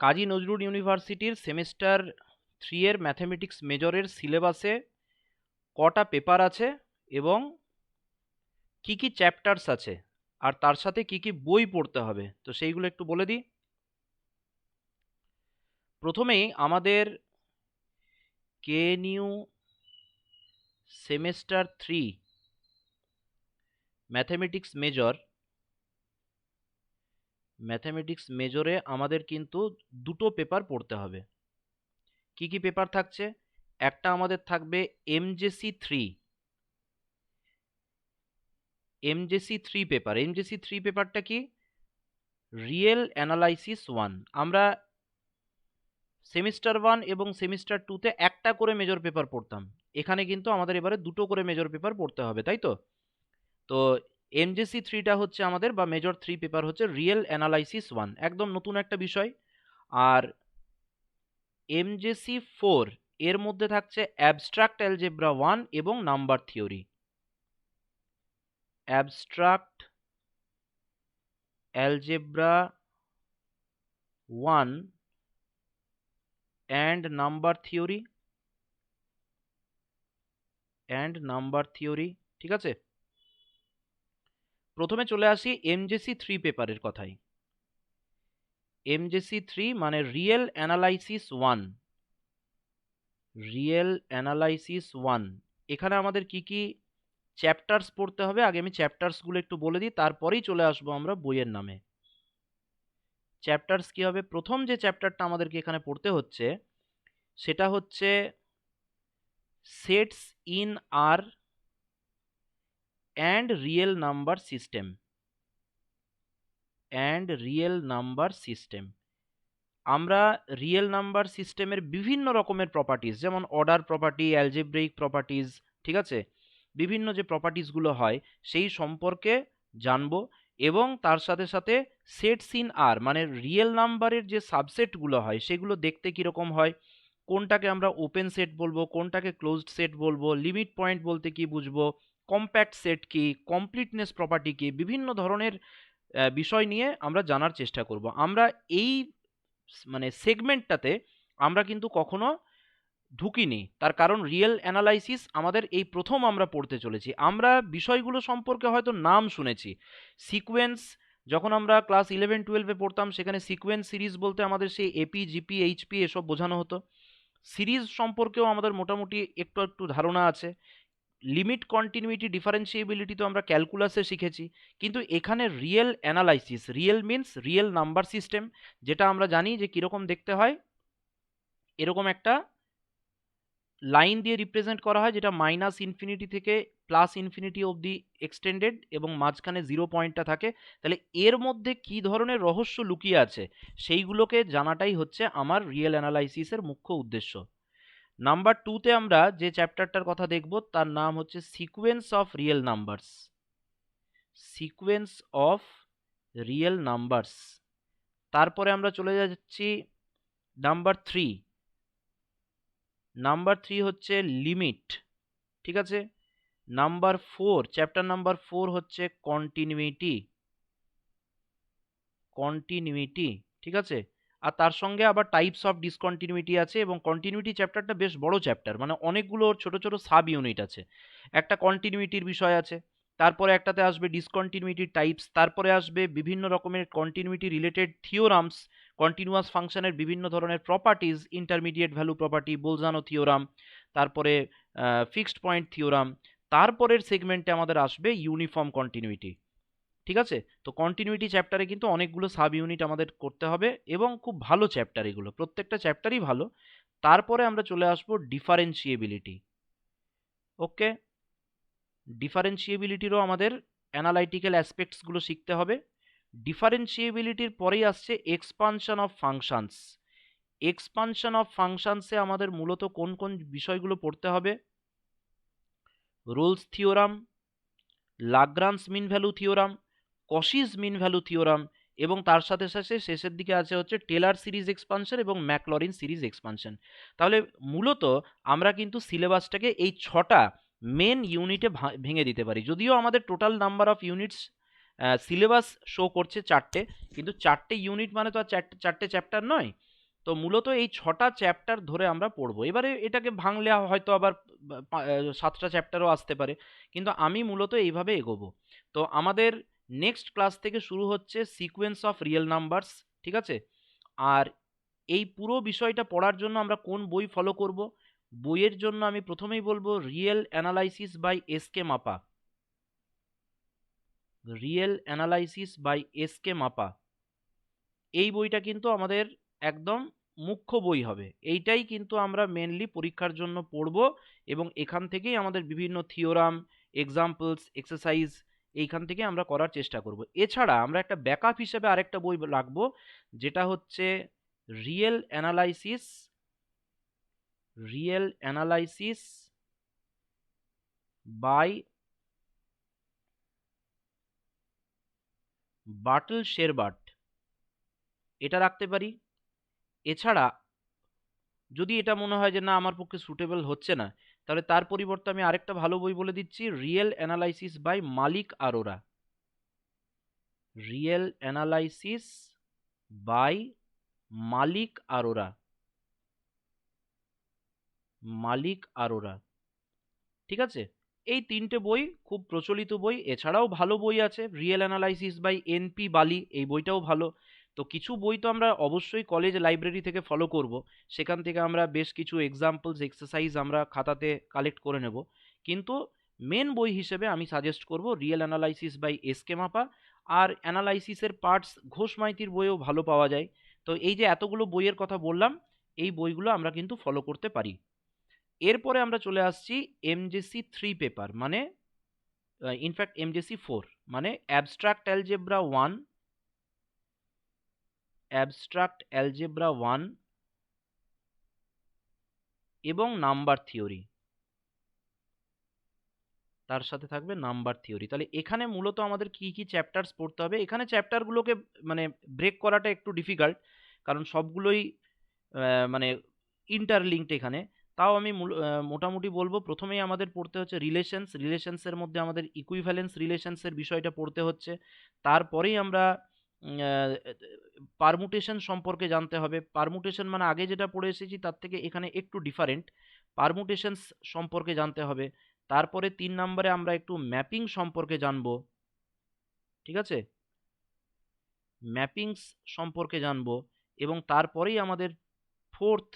কাজী নজরুল ইউনিভার্সিটির সেমিস্টার 3 এর ম্যাথমেটিক্স মেজরের সিলেবাসে কটা পেপার আছে এবং কি কি চ্যাপ্টার্স আছে আর তার সাথে কি কি বই পড়তে হবে, তো সেইগুলো একটু বলে দিই। প্রথমেই আমাদের কেএনইউ সেমিস্টার 3 ম্যাথমেটিক্স মেজরে আমাদের কিন্তু দুটো পেপার পড়তে হবে। কি কি পেপার থাকছে? একটা আমাদের থাকবে এমজেসি 3 পেপার। এমজেসি 3 পেপারটা কি? Real analysis 1। আমরা সেমিস্টার 1 এবং সেমিস্টার 2-তে একটা করে মেজর পেপার পড়তাম, এখানে কিন্তু আমাদের এবারে দুটো করে মেজর পেপার পড়তে হবে, তাই তো? তো এমজেসি 3টা হচ্ছে আমাদের, বা মেজর 3 পেপার হচ্ছে রিয়েল অ্যানালাইসিস 1, একদম নতুন একটা বিষয়। আর এমজেসি 4 এর মধ্যে থাকছে অ্যাবস্ট্রাক্ট অ্যালজেব্রা 1 এবং number theory. Abstract algebra 1 and number theory, ঠিক আছে? প্রথমে চলে আসি এমজেসি 3 পেপারের কথায়। এমজেসি 3 মানে রিয়েল অ্যানালাইসিস 1। এখানে আমাদের কি কি চ্যাপ্টার্স পড়তে হবে, আগে আমি চ্যাপ্টার্সগুলো একটু বলে দিই, তারপরেই চলে আসবো আমরা বইয়ের নামে। চ্যাপ্টার্স কি হবে? প্রথম যে চ্যাপ্টারটা আমাদেরকে এখানে পড়তে হচ্ছে সেটা হচ্ছে sets in R and real number system. আমরা রিয়েল নাম্বার সিস্টেমের বিভিন্ন রকমের প্রপার্টিজ, যেমন অর্ডার প্রপার্টি, অ্যালজেব্রিক প্রপার্টিজ, ঠিক আছে, বিভিন্ন যে প্রপার্টিজগুলো হয় সেই সম্পর্কে জানবো। এবং তার সাথে সাথে সেটস ইন আর মানে রিয়েল নাম্বারের যে সাবসেটগুলো হয় সেগুলো দেখতে কীরকম হয়, কোনটাকে আমরা ওপেন সেট বলবো, কোনটাকে ক্লোজড সেট বলবো, লিমিট পয়েন্ট বলতে কি বুঝবো, কম্প্যাক্ট সেট কি, কমপ্লিটনেস প্রপার্টি কি, বিভিন্ন ধরনের বিষয় নিয়ে আমরা জানার চেষ্টা করব। আমরা এই মানে সেগমেন্টটাতে আমরা কিন্তু কখনো ঢুকিনি, তার কারণ রিয়েল অ্যানালাইসিস আমাদের এই প্রথম আমরা পড়তে চলেছি। আমরা বিষয়গুলো সম্পর্কে হয়তো নাম শুনেছি, সিকোয়েন্স, যখন আমরা ক্লাস 11-12-এ পড়তাম সেখানে সিকোয়েন্স সিরিজ বলতে আমাদের সেই এপি, জিপি, এইচপি এসব বোঝানো হতো। সিরিজ সম্পর্কেও আমাদের মোটামুটি একটু একটু ধারণা আছে। লিমিট, কন্টিনিউইটি, ডিফারেন্সিয়েবিলিটি তো আমরা ক্যালকুলাসে শিখেছি। কিন্তু এখানে real analysis, real means real number system, যেটা আমরা জানি যে কীরকম দেখতে হয়। এরকম একটা লাইন দিয়ে রিপ্রেজেন্ট করা হয় যেটা -ইনফিনিটি থেকে +ইনফিনিটি অবধি এক্সটেন্ডেড এবং মাঝখানে 0 পয়েন্টটা থাকে। তাহলে এর মধ্যে কী ধরনের রহস্য লুকিয়ে আছে সেইগুলোকে জানাটাই হচ্ছে আমার রিয়েল অ্যানালাইসিসের মুখ্য উদ্দেশ্য। নাম্বার 2-তে আমরা যে চ্যাপ্টারটার কথা দেখব তার নাম হচ্ছে সিকোয়েন্স অফ রিয়েল নাম্বারস। তারপরে আমরা চলে যাচ্ছি নাম্বার 3 হচ্ছে লিমিট, ঠিক আছে। চ্যাপ্টার নাম্বার 4 হচ্ছে কন্টিনিউইটি, ঠিক আছে। আর তার সঙ্গে আবার টাইপস অফ ডিসকন্টিনিউইটি আছে, এবং কন্টিনিউইটি চ্যাপ্টারটা বেশ বড় চ্যাপ্টার, মানে অনেকগুলো ছোট ছোট সাব ইউনিট আছে। একটা কন্টিনিউইটির বিষয় আছে, তারপরে একটাতে আসবে ডিসকন্টিনিউইটি টাইপস, তারপরে আসবে বিভিন্ন রকমের কন্টিনিউইটি রিলেটেড থিওরামস, কন্টিনিউয়াস ফাংশনের বিভিন্ন ধরনের properties, intermediate value property, Bolzano theorem, তারপরে ফিক্সড পয়েন্ট থিওরাম। তারপরের সেগমেন্টে আমাদের আসবে ইউনিফর্ম কন্টিনিউইটি, ঠিক আছে। তো কন্টিনিউইটি চ্যাপ্টারে কিন্তু অনেকগুলো সাব ইউনিট আমাদের করতে হবে, এবং খুব ভালো চ্যাপ্টার, এগুলো প্রত্যেকটা চ্যাপ্টারই ভালো। তারপরে আমরা চলে আসবো ডিফারেন্সিয়েবিলিটি। ওকে, ডিফারেন্সিয়েবিলিটিরও আমাদের অ্যানালাইটিক্যাল অ্যাসপেক্টসগুলো শিখতে হবে। ডিফারেন্সিয়েবিলিটির পরেই আসছে এক্সপানশন অফ ফাংশনসে আমাদের মূলত কোন কোন বিষয়গুলো পড়তে হবে? Rolle's theorem, Lagrange mean value theorem, Cauchy's mean value theorem, এবং তার সাথে সাথে শেষের দিকে আছে হচ্ছে টেলার সিরিজ এক্সপানশন এবং ম্যাকলরিন সিরিজ এক্সপানশন। তাহলে মূলত আমরা কিন্তু সিলেবাসটাকে এই 6টা মেন ইউনিটে ভেঙে দিতে পারি। যদিও আমাদের total number of units syllabus show করছে 4টে, কিন্তু 4টে ইউনিট মানে তো আর 4টে চ্যাপ্টার নয়। তো মূলত এই 6টা চ্যাপ্টার ধরে আমরা পড়বো। এবারে এটাকে ভাঙলে হয়তো আবার 7টা চ্যাপ্টারও আসতে পারে, কিন্তু আমি মূলত এইভাবে এগোবো। তো আমাদের নেক্সট ক্লাস থেকে শুরু হচ্ছে সিকোয়েন্স অফ রিয়েল নাম্বারস, ঠিক আছে? আর এই পুরো বিষয়টা পড়ার জন্য আমরা কোন বই ফলো করব? বইয়ের জন্য আমি প্রথমেই বলবো রিয়েল অ্যানালাইসিস বাই এসকে মাপা। Real analysis by S K Mapa, এই বইটা কিন্তু আমাদের একদম মুখ্য বই হবে। এইটাই কিন্তু আমরা মেনলি পরীক্ষার জন্য পড়ব, এবং এখান থেকেই আমাদের বিভিন্ন থিওরাম, এক্সাম্পলস, এক্সারসাইজ এইখান থেকে আমরা করার চেষ্টা করব। এছাড়া আমরা একটা ব্যাকআপ হিসেবে আরেকটা বই রাখবো, যেটা হচ্ছে real analysis, real analysis by Bartle Sherbert, এটা রাখতে পারি। এছাড়া যদি এটা মনে হয় যে না আমার পক্ষে সুটেবল হচ্ছে না, তাহলে তার পরিবর্তে আমি আরেকটা ভালো বই বলে দিচ্ছি, real analysis by Malik Arora. Real analysis by Malik Arora, Malik Arora, ঠিক আছে? এই তিনটে বই খুব প্রচলিত বই। এছাড়াও ভালো বই আছে, রিয়েল অ্যানালাইসিস বাই এনপি বালি, এই বইটাও ভালো। তো কিছু বই তো আমরা অবশ্যই কলেজ লাইব্রেরি থেকে ফলো করব, সেখান থেকে আমরা বেশ কিছু এক্সাম্পলস, এক্সারসাইজ আমরা খাতাতে কালেক্ট করে নেব। কিন্তু মেন বই হিসেবে আমি সাজেস্ট করব রিয়েল অ্যানালাইসিস বাই এসকে মাপা। আর অ্যানালাইসিসের পার্টস ঘোষ মাইতির বইও ভালো পাওয়া যায়। তো এই যে এতগুলো বইয়ের কথা বললাম, এই বইগুলো আমরা কিন্তু ফলো করতে পারি। এরপরে আমরা চলে আসছি এমজেসি 3 পেপার, মানে ইনফ্যাক্ট এমজেসি 4, মানে অ্যাবস্ট্রাক্ট অ্যালজেব্রা 1, অ্যাবস্ট্রাক্ট অ্যালজেব্রা 1 এবং নাম্বার থিওরি, তার সাথে থাকবে নাম্বার থিওরি। তাহলে এখানে মূলত আমাদের কি কি চ্যাপ্টার্স পড়তে হবে? এখানে চ্যাপ্টারগুলোকে মানে ব্রেক করাটা একটু ডিফিকাল্ট, কারণ সবগুলোই মানে ইন্টারলিঙ্কড এখানে। তাও আমি মোটামুটি বলবো, প্রথমেই আমাদের পড়তে হচ্ছে রিলেশনস, রিলেশনসের মধ্যে আমাদের ইকুইভ্যালেন্স রিলেশনসের বিষয়টা পড়তে হচ্ছে। তারপরেই আমরা পারমুটেশন সম্পর্কে জানতে হবে। পারমুটেশন মানে আগে যেটা পড়ে এসেছি তার থেকে এখানে একটু ডিফারেন্ট, পারমুটেশনস সম্পর্কে জানতে হবে। তারপরে 3 নম্বরে আমরা একটু ম্যাপিং সম্পর্কে জানবো, ঠিক আছে? ম্যাপিংস সম্পর্কে জানবো। এবং তারপরেই আমাদের 4th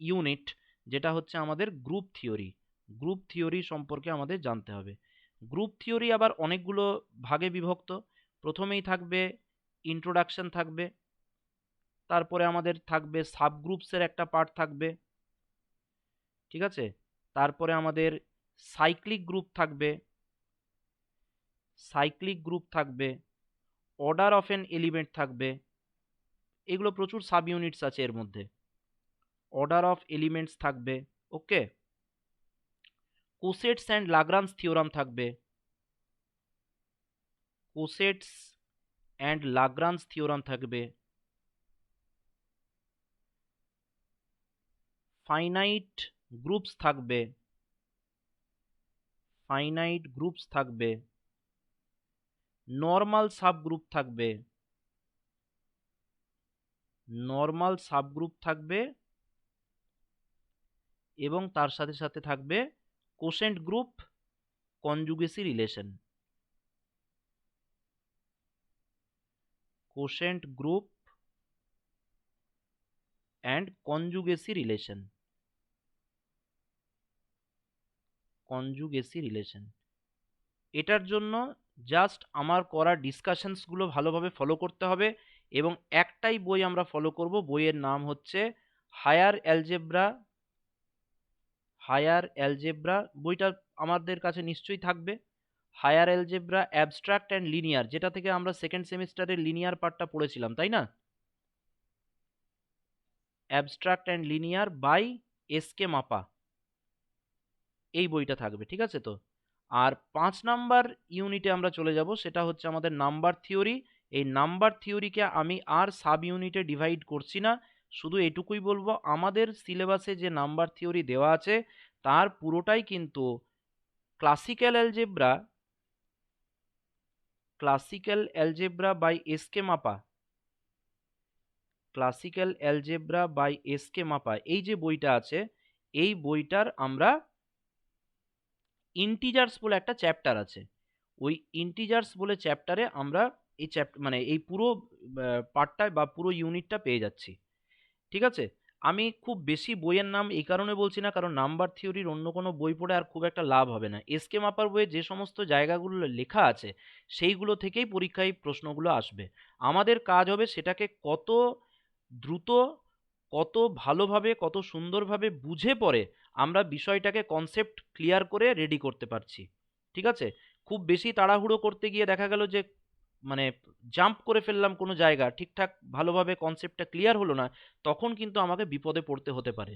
ইউনিট, যেটা হচ্ছে আমাদের গ্রুপ থিওরি, গ্রুপ থিওরি সম্পর্কে আমাদের জানতে হবে। গ্রুপ থিওরি আবার অনেকগুলো ভাগে বিভক্ত। প্রথমেই থাকবে ইন্ট্রোডাকশন থাকবে, তারপরে আমাদের থাকবে সাবগ্রুপসের একটা পার্ট থাকবে, ঠিক আছে? তারপরে আমাদের সাইক্লিক গ্রুপ থাকবে, সাইক্লিক গ্রুপ থাকবে, অর্ডার অফ এন এলিমেন্ট থাকবে। এগুলো প্রচুর সাব ইউনিটস আছে এর মধ্যে। অর্ডার অফ এলিমেন্টস থাকবে, okay. Cosets and Lagrange theorem থাকবে, কোসেটস অ্যান্ড লাগরাঞ্জ থিওরাম থাকবে। ফাইনাইট গ্রুপস থাকবে, ফাইনাইট গ্রুপস থাকবে। নর্মাল সাবগ্রুপ থাকবে, নর্মাল সাবগ্রুপ থাকবে। এবং তার সাথে সাথে থাকবে quotient group, conjugacy relation, quotient group and conjugacy relation, conjugacy relation. এটার জন্য জাস্ট আমার করা ডিসকাশনসগুলো ভালোভাবে ফলো করতে হবে, এবং একটাই বই আমরা ফলো করব, বইয়ের নাম হচ্ছে হায়ার অ্যালজেব্রা, হায়ার অ্যালজেব্রা। বইটা আমাদের কাছে নিশ্চয়ই থাকবে। Higher algebra abstract and linear, যেটা থেকে আমরা সেকেন্ড সেমিস্টারের লিনিয়ার পার্টটা পড়েছিলাম, তাই না? Abstract and linear by S K Mapa, এই বইটা থাকবে, ঠিক আছে তো? আর 5 নাম্বার ইউনিটে আমরা চলে যাব, সেটা হচ্ছে আমাদের নাম্বার থিওরি। এই নাম্বার থিওরিকে আমি আর সাব ইউনিটে ডিভাইড করছি না, শুধু এটুকুই বলবো আমাদের সিলেবাসে যে নাম্বার থিওরি দেওয়া আছে তার পুরোটাই কিন্তু classical algebra, classical algebra by S K Mapa, classical algebra by S K Mapa, এই যে বইটা আছে, এই বইটার আমরা ইন্টিজার্স বলে একটা চ্যাপ্টার আছে, ওই ইন্টিজার্স বলে চ্যাপ্টারে আমরা এই মানে এই পুরো পার্টটা বা পুরো ইউনিটটা পেয়ে যাচ্ছি। ঠিক আছে? আমি খুব বেশি বইয়ের নাম এই কারণে বলছি না, কারণ নাম্বার থিওরির অন্য কোনো বই পড়ে আর খুব একটা লাভ হবে না। এসকে মাপার বইয়ে যে সমস্ত জায়গাগুলো লেখা আছে সেইগুলো থেকেই পরীক্ষায় প্রশ্নগুলো আসবে। আমাদের কাজ হবে সেটাকে কত দ্রুত, কত ভালোভাবে, কত সুন্দরভাবে বুঝে পড়ে আমরা বিষয়টাকে কনসেপ্ট ক্লিয়ার করে রেডি করতে পারছি। ঠিক আছে? খুব বেশি তাড়াহুড়ো করতে গিয়ে দেখা গেল যে মানে জাম্প করে ফেললাম কোনো জায়গা, ঠিকঠাক ভালোভাবে কনসেপ্টটা ক্লিয়ার হলো না, তখন কিন্তু আমাকে বিপদে পড়তে হতে পারে।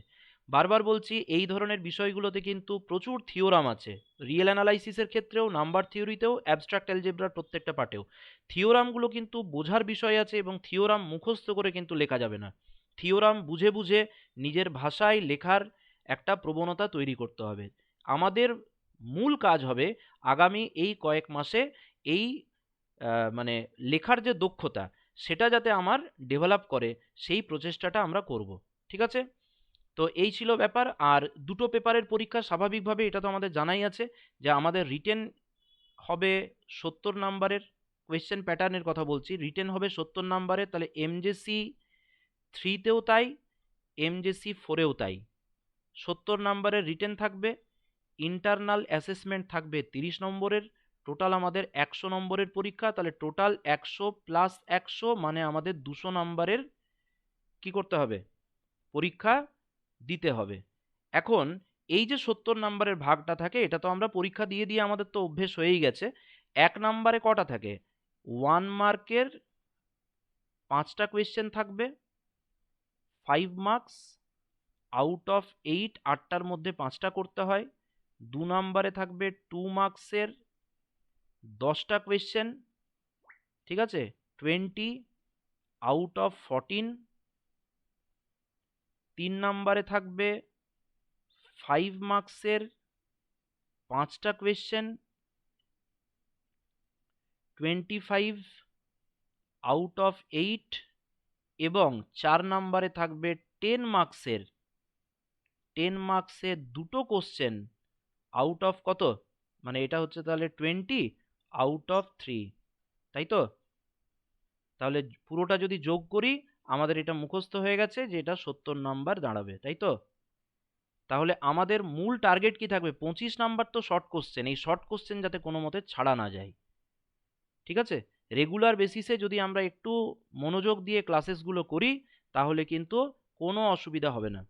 বারবার বলছি, এই ধরনের বিষয়গুলোতে কিন্তু প্রচুর থিওরাম আছে। রিয়েল অ্যানালাইসিসের ক্ষেত্রেও, নাম্বার থিওরিতেও, অ্যাবস্ট্রাক্ট অ্যালজেব্রার প্রত্যেকটা পার্টেও থিওরামগুলো কিন্তু বোঝার বিষয় আছে, এবং থিওরাম মুখস্থ করে কিন্তু লেখা যাবে না। থিওরাম বুঝে বুঝে নিজের ভাষায় লেখার একটা প্রবণতা তৈরি করতে হবে। আমাদের মূল কাজ হবে আগামী এই কয়েক মাসে এই মানে লেখার যে দক্ষতা, সেটা যাতে আমার ডেভেলপ করে, সেই প্রচেষ্টাটা আমরা করব। ঠিক আছে? তো এই ছিল ব্যাপার। আর দুটো পেপারের পরীক্ষা স্বাভাবিকভাবে, এটা তো আমাদের জানাই আছে যে আমাদের রিটেন হবে 70 নাম্বারের। কোয়েশ্চেন প্যাটার্নের কথা বলছি, রিটেন হবে 70 নাম্বারের, তাহলে এমজেসি 3তেও তাই, এমজেসি 4এও তাই। 70 নাম্বারের রিটেন থাকবে, ইন্টারনাল অ্যাসেসমেন্ট থাকবে 30 নম্বরের। টোটাল আমাদের 100 নম্বরের পরীক্ষা, তাহলে টোটাল 100 + 100 মানে আমাদের 200 নাম্বারের কি করতে হবে, পরীক্ষা দিতে হবে। এখন এই যে 70 নাম্বারের ভাগটা থাকে, এটা তো আমরা পরীক্ষা দিয়ে দিয়ে আমাদের তো অভ্যেস হয়েই গেছে। 1 নাম্বারে কটা থাকে? 1 মার্কের 5টা কোয়েশ্চেন থাকবে, 5 মার্কস, আউট অফ 8, 8টার মধ্যে 5টা করতে হয়। 2 নাম্বারে থাকবে 2 মার্কসের 10টা কোয়েশ্চেন, ঠিক আছে, 20 আউট অফ 14। 3 নাম্বারে থাকবে 5 মার্কসের 5টা কোয়েশ্চেন, 25 আউট অফ 8। এবং 4 নাম্বারে থাকবে 10 মার্কসের, 10 মার্কসের 2টো কোশ্চেন, আউট অফ কত, মানে এটা হচ্ছে তাহলে 20 আউট অফ 3। তাই তো? তাহলে পুরোটা যদি যোগ করি, আমাদের এটা মুখস্থ হয়ে গেছে যে এটা 70 নাম্বার দাঁড়াবে। তাই তো? তাহলে আমাদের মূল টার্গেট কি থাকবে? 25 নাম্বার তো শর্ট কোশ্চেন, এই শর্ট কোশ্চেন যাতে কোনো মতে ছাড়া না যায়। ঠিক আছে? রেগুলার বেসিসে যদি আমরা একটু মনোযোগ দিয়ে ক্লাসেসগুলো করি, তাহলে কিন্তু কোনো অসুবিধা হবে না।